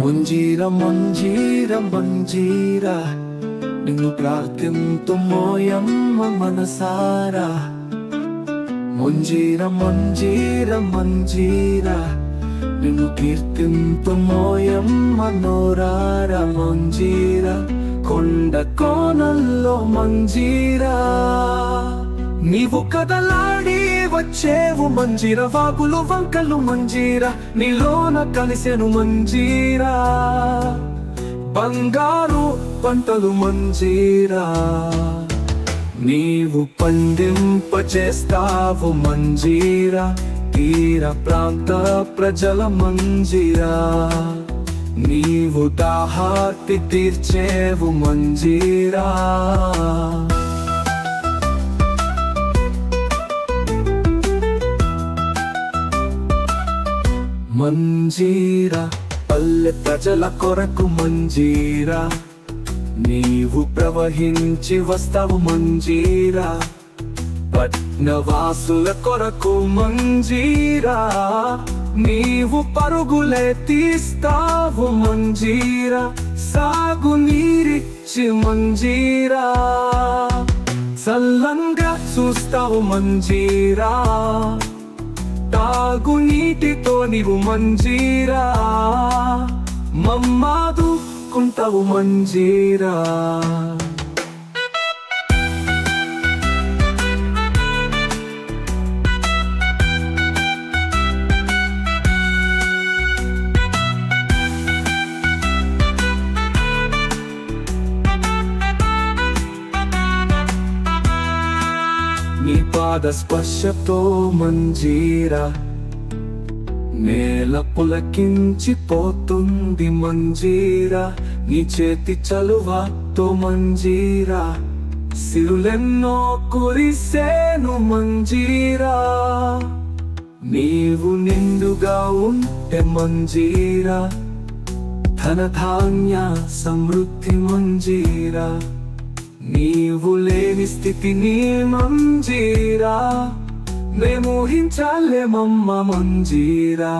మంజీరా మంజీరా మంజీరా నిన్ను ప్రార్థింతుమోయమ్మ మనసారా. మంజీరా మంజీరా మంజీరా నిన్ను కీర్తింతుమోయమ్మ నోరారా. మంజీరా కొండ కోనల్లో మంజీరా నీవు కదలాడి వచ్చేవు మంజీరా. వాగులు వంకలు మంజీరా నీలోన కలిసెను మంజీరా. బంగారు పంటలు మంజీరా నీవు పండింపచేస్తావు మంజీరా. తీర ప్రాంత ప్రజల మంజీరా నీవు దాహార్తి తీర్చేవు మంజీరా. మంజీరా పల్లె ప్రజల కొరకు మంజీరా నీవు ప్రవహించి వస్తావు మంజీరా. పట్నవాసుల కొరకు మంజీరా నీవు పరుగులే తీస్తావు మంజీరా. సాగు నీరిచ్చి మంజీరా చల్లంగా చూస్తావు మంజీరా. తాగు నీటితో నీవు మంజీరా మమ్మాదుకుంటావు మంజీరా. నీ పాద స్పర్శతో మంజీరా నేల పులకించిపోతుంది మంజీరా. నీ చేతి చలువతో మంజీరా సిరులెన్నో కురిసేను మంజీరా. నీవు నిండుగా ఉంటే మంజీరా ధనధాన్య సమృద్ధి మంజీరా. నీవు లేని స్థితిని మంజీరా మేము ఊహించలేమమ్మ మంజీరా.